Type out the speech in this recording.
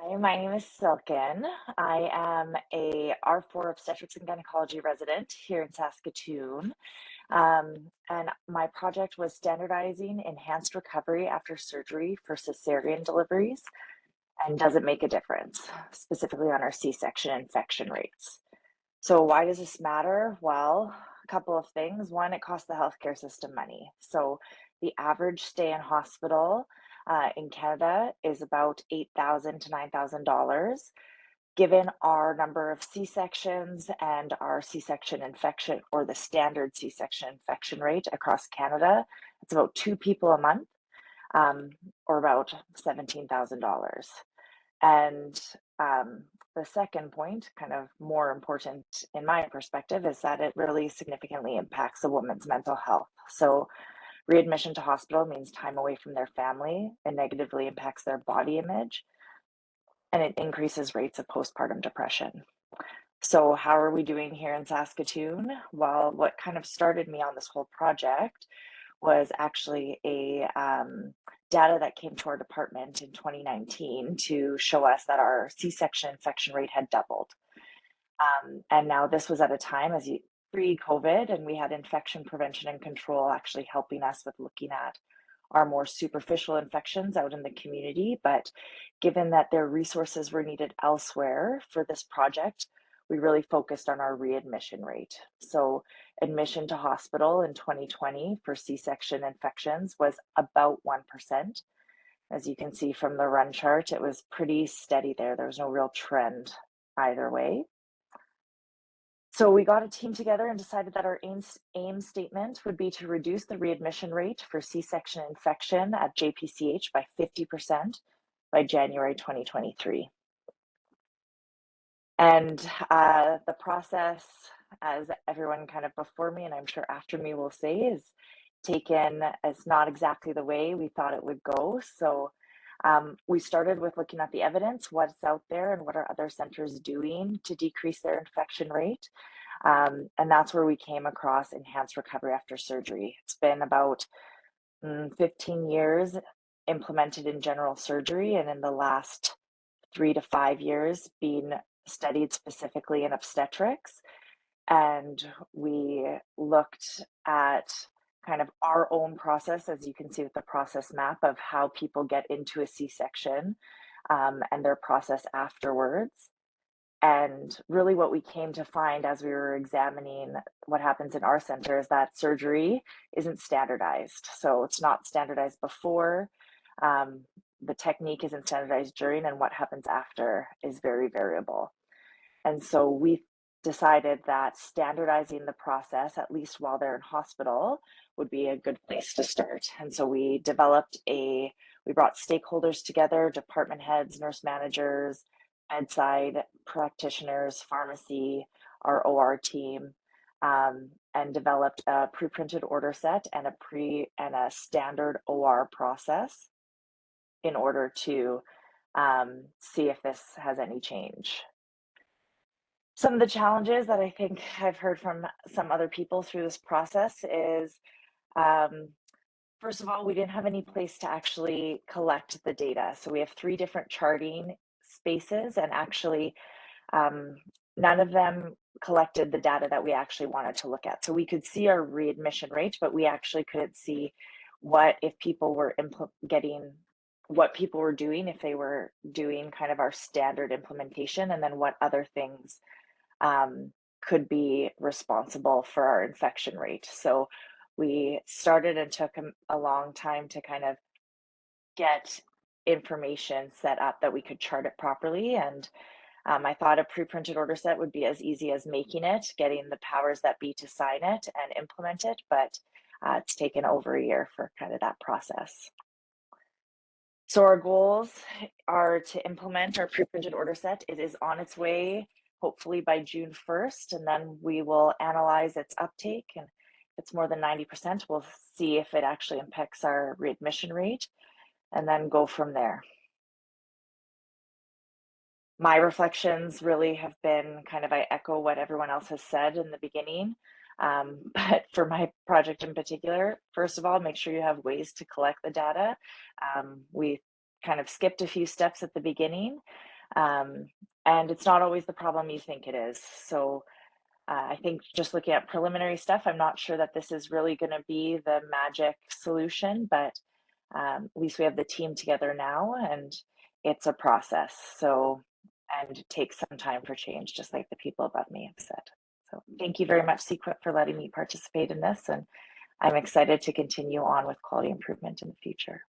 Hi, my name is Silken. I am a R4 obstetrics and gynecology resident here in Saskatoon. And my project was standardizing enhanced recovery after surgery for cesarean deliveries and does it make a difference, specifically on our C-section infection rates. So why does this matter? Well, a couple of things. One, it costs the healthcare system money. So the average stay in hospital in Canada is about $8,000 to $9,000. Given our number of C-sections and our C-section infection or the standard C-section infection rate across Canada, it's about two people a month, or about $17,000. And the second point, kind of more important in my perspective, is that it really significantly impacts a woman's mental health. So readmission to hospital means time away from their family and negatively impacts their body image, and it increases rates of postpartum depression. So how are we doing here in Saskatoon? Well, what kind of started me on this whole project was actually a data that came to our department in 2019 to show us that our C-section infection rate had doubled. And now this was at a time pre-COVID, and we had infection prevention and control actually helping us with looking at our more superficial infections out in the community. But given that their resources were needed elsewhere for this project, we really focused on our readmission rate. So admission to hospital in 2020 for C-section infections was about 1%. As you can see from the run chart, it was pretty steady there. There was no real trend either way. So we got a team together and decided that our aim statement would be to reduce the readmission rate for C-section infection at JPCH by 50% by January 2023. And the process, as everyone kind of before me, and I'm sure after me will say, is taken as not exactly the way we thought it would go. So we started with looking at the evidence, what's out there and what are other centers doing to decrease their infection rate. And that's where we came across enhanced recovery after surgery. It's been about 15 years implemented in general surgery, and in the last 3 to 5 years being studied specifically in obstetrics. And we looked at kind of our own process, as you can see with the process map of how people get into a C-section and their process afterwards. And really what we came to find as we were examining what happens in our center is that surgery isn't standardized. So it's not standardized before, the technique isn't standardized during, and what happens after is very variable. And so we decided that standardizing the process, at least while they're in hospital, would be a good place to start. And so we brought stakeholders together, department heads, nurse managers, bedside practitioners, pharmacy, our OR team, and developed a pre-printed order set and a standard OR process in order to see if this has any change. Some of the challenges that I think I've heard from some other people through this process is, first of all, we didn't have any place to actually collect the data. So we have 3 different charting spaces, and actually none of them collected the data that we actually wanted to look at. So we could see our readmission rate, but we actually couldn't see what people were doing, if they were doing kind of our standard implementation, and then what other things could be responsible for our infection rate. So we started and took a long time to kind of get information set up that we could chart it properly. And I thought a pre-printed order set would be as easy as making it, getting the powers that be to sign it and implement it, but it's taken over a year for kind of that process. So our goals are to implement our pre-printed order set. It is on its way, hopefully by June 1st, and then we will analyze its uptake. And if it's more than 90%, we'll see if it actually impacts our readmission rate and then go from there. My reflections really have been kind of, I echo what everyone else has said in the beginning. But for my project in particular, first of all, make sure you have ways to collect the data. We kind of skipped a few steps at the beginning. And it's not always the problem you think it is. So I think just looking at preliminary stuff, I'm not sure that this is really going to be the magic solution, but at least we have the team together now, and it's a process. So, and it takes some time for change, just like the people above me have said. So thank you very much, CQIP, for letting me participate in this. And I'm excited to continue on with quality improvement in the future.